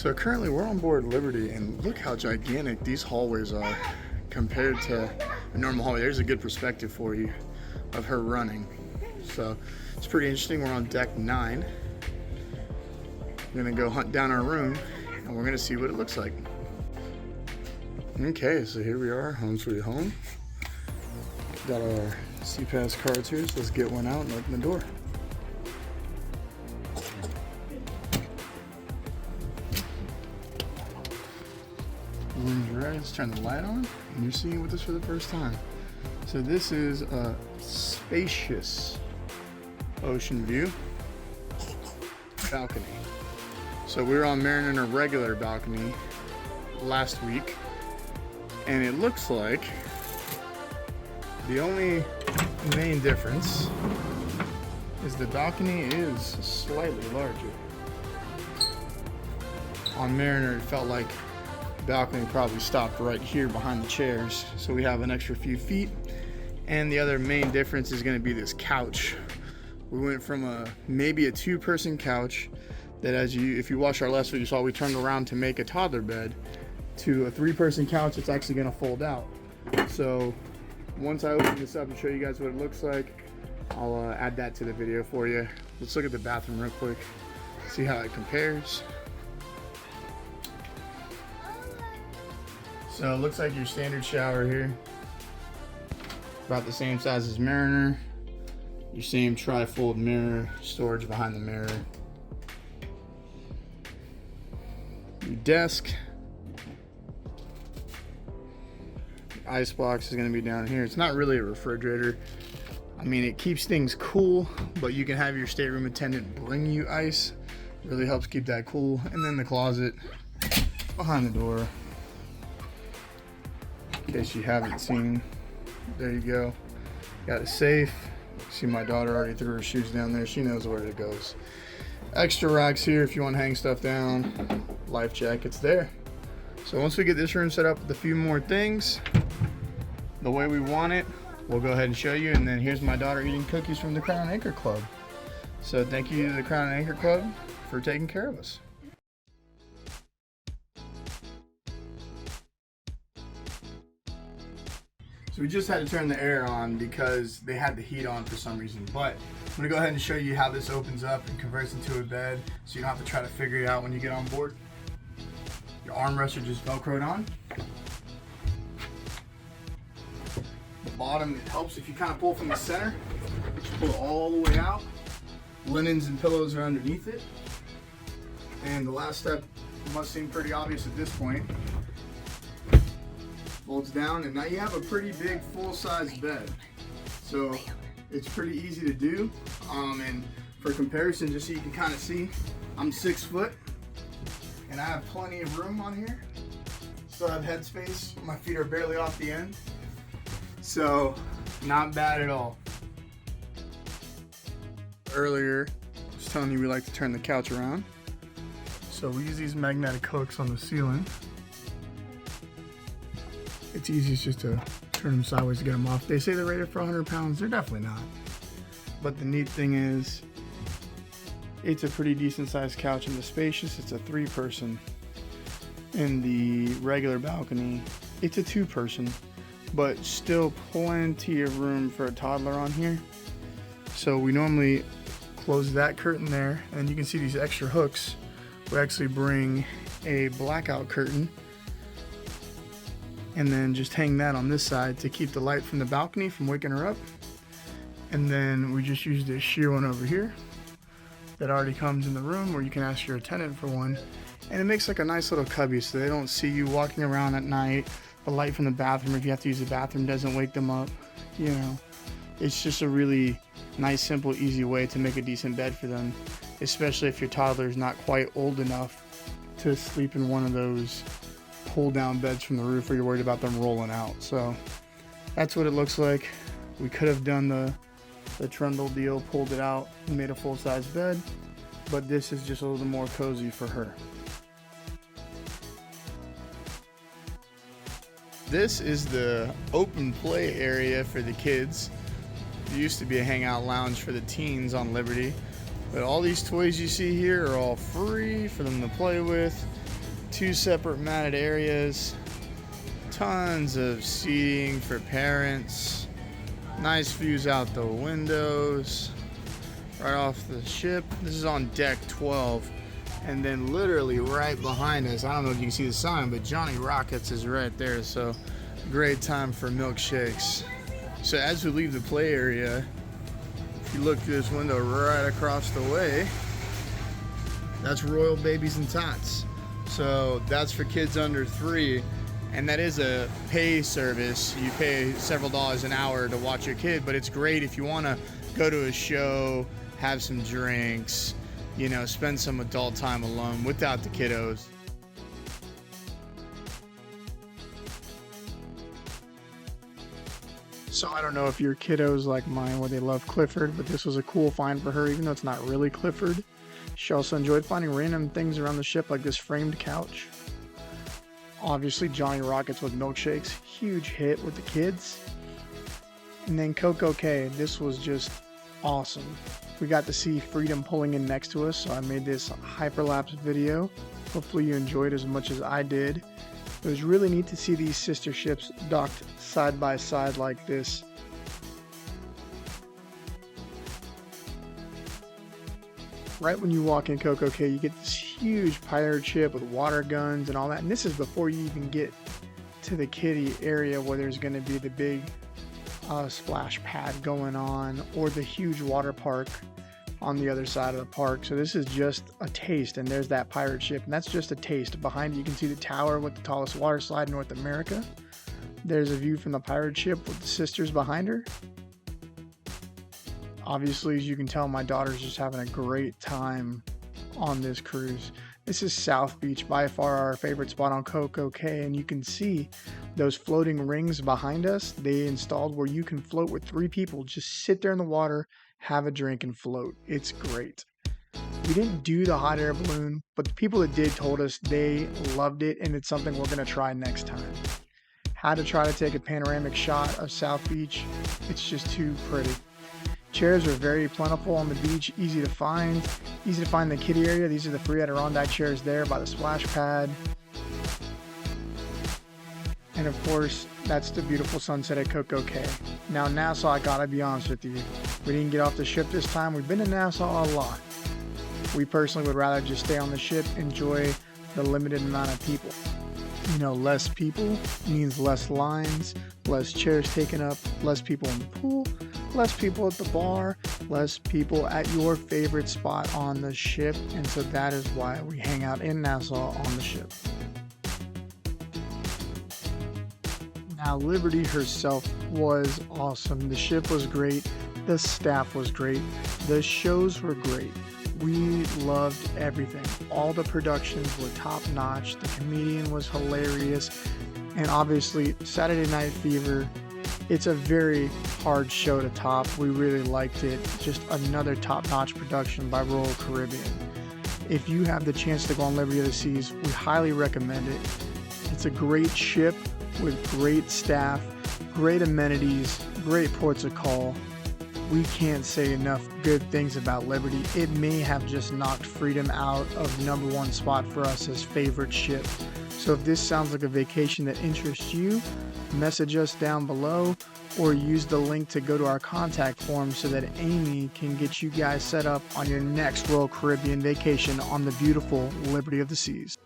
So currently we're on board Liberty, and look how gigantic these hallways are compared to a normal hallway. There's a good perspective for you of her running. So it's pretty interesting. We're on deck 9. We're gonna go hunt down our room and we're gonna see what it looks like. Okay, so here we are, home sweet home. Got our CPAS cards here, so let's get one out and open the door. Room's ready. Let's turn the light on, and you're seeing with this for the first time. So this is a spacious ocean view balcony. So we were on Mariner in a regular balcony last week, and it looks like the only main difference is the balcony is slightly larger. On Mariner, it felt like balcony probably stopped right here behind the chairs, so we have an extra few feet. And the other main difference is going to be this couch. We went from maybe a 2-person couch that, if you watched our last video, you saw we turned around to make a toddler bed, to a 3-person couch that's actually going to fold out. So once I open this up and show you guys what it looks like, I'll add that to the video for you. Let's look at the bathroom real quick, see how it compares. So it looks like your standard shower here, about the same size as Mariner. Your same tri-fold mirror, storage behind the mirror. Your desk. Your ice box is gonna be down here. It's not really a refrigerator. I mean, it keeps things cool, but you can have your stateroom attendant bring you ice. It really helps keep that cool. And then the closet behind the door. In case you haven't seen, there you go. Got a safe. See, my daughter already threw her shoes down there. She knows where it goes. Extra racks here if you want to hang stuff down. Life jackets there. So once we get this room set up with a few more things the way we want it, we'll go ahead and show you. And then here's my daughter eating cookies from the Crown Anchor Club. So thank you to the Crown Anchor Club for taking care of us. So we just had to turn the air on because they had the heat on for some reason. But I'm gonna go ahead and show you how this opens up and converts into a bed, so you don't have to try to figure it out when you get on board. Your armrests are just Velcroed on. The bottom, it helps if you kind of pull from the center. Just pull it all the way out. Linens and pillows are underneath it. And the last step must seem pretty obvious at this point. Folds down, and now you have a pretty big full-size bed. So it's pretty easy to do. And for comparison, just so you can kind of see, I'm 6 foot and I have plenty of room on here. Still have headspace. My feet are barely off the end. So not bad at all. Earlier, I was telling you we like to turn the couch around. So we use these magnetic hooks on the ceiling. It's easiest just to turn them sideways to get them off. They say they're rated for 100 pounds. They're definitely not. But the neat thing is, it's a pretty decent sized couch in the spacious. It's a 3-person. In the regular balcony, it's a 2-person, but still plenty of room for a toddler on here. So we normally close that curtain there, and you can see these extra hooks. We actually bring a blackout curtain and then just hang that on this side to keep the light from the balcony from waking her up. And then we just use this sheer one over here that already comes in the room, where you can ask your attendant for one. And it makes like a nice little cubby so they don't see you walking around at night. The light from the bathroom, if you have to use the bathroom, doesn't wake them up. You know, it's just a really nice, simple, easy way to make a decent bed for them, especially if your toddler is not quite old enough to sleep in one of those pull down beds from the roof where you're worried about them rolling out. So that's what it looks like. We could have done the trundle deal, pulled it out and made a full-size bed, but this is just a little more cozy for her. This is the open play area for the kids. It used to be a hangout lounge for the teens on Liberty, but all these toys you see here are all free for them to play with. 2 separate matted areas, tons of seating for parents, nice views out the windows, right off the ship. This is on deck 12. And then literally right behind us, I don't know if you can see the sign, but Johnny Rockets is right there. So great time for milkshakes. So as we leave the play area, if you look through this window right across the way, that's Royal Babies and Tots. So that's for kids under 3. And that is a pay service. You pay several dollars an hour to watch your kid, but it's great if you want to go to a show, have some drinks, you know, spend some adult time alone without the kiddos. So I don't know if your kiddos like mine where they love Clifford, but this was a cool find for her, even though it's not really Clifford. She also enjoyed finding random things around the ship, like this framed couch. Obviously Johnny Rockets with milkshakes, huge hit with the kids. And then CocoCay, this was just awesome. We got to see Freedom pulling in next to us, so I made this hyperlapse video. Hopefully you enjoyed as much as I did. It was really neat to see these sister ships docked side by side like this. Right when you walk in CocoCay, you get this huge pirate ship with water guns and all that. And this is before you even get to the kiddie area where there's going to be the big splash pad going on, or the huge water park on the other side of the park. So this is just a taste, and there's that pirate ship, and that's just a taste. Behind you can see the tower with the tallest water slide in North America. There's a view from the pirate ship with the sisters behind her. Obviously, as you can tell, my daughter's just having a great time on this cruise. This is South Beach, by far our favorite spot on CocoCay, and you can see those floating rings behind us. They installed where you can float with 3 people. Just sit there in the water, have a drink, and float. It's great. We didn't do the hot air balloon, but the people that did told us they loved it, and it's something we're going to try next time. How to try to take a panoramic shot of South Beach. It's just too pretty. Chairs are very plentiful on the beach, easy to find the kiddie area. These are the free Adirondack chairs there by the splash pad. And of course, that's the beautiful sunset at CocoCay. Now Nassau, I gotta be honest with you, we didn't get off the ship this time. We've been to Nassau a lot. We personally would rather just stay on the ship, enjoy the limited amount of people. You know, less people means less lines, less chairs taken up, less people in the pool, less people at the bar, less people at your favorite spot on the ship. And so that is why we hang out in Nassau on the ship. Now Liberty herself was awesome. The ship was great. The staff was great. The shows were great. We loved everything. All the productions were top notch. The comedian was hilarious. And obviously Saturday Night Fever, it's a very hard show to top. We really liked it. Just another top-notch production by Royal Caribbean. If you have the chance to go on Liberty of the Seas, we highly recommend it. It's a great ship with great staff, great amenities, great ports of call. We can't say enough good things about Liberty. It may have just knocked Freedom out of #1 spot for us as favorite ship. So if this sounds like a vacation that interests you, message us down below or use the link to go to our contact form so that Amy can get you guys set up on your next Royal Caribbean vacation on the beautiful Liberty of the Seas.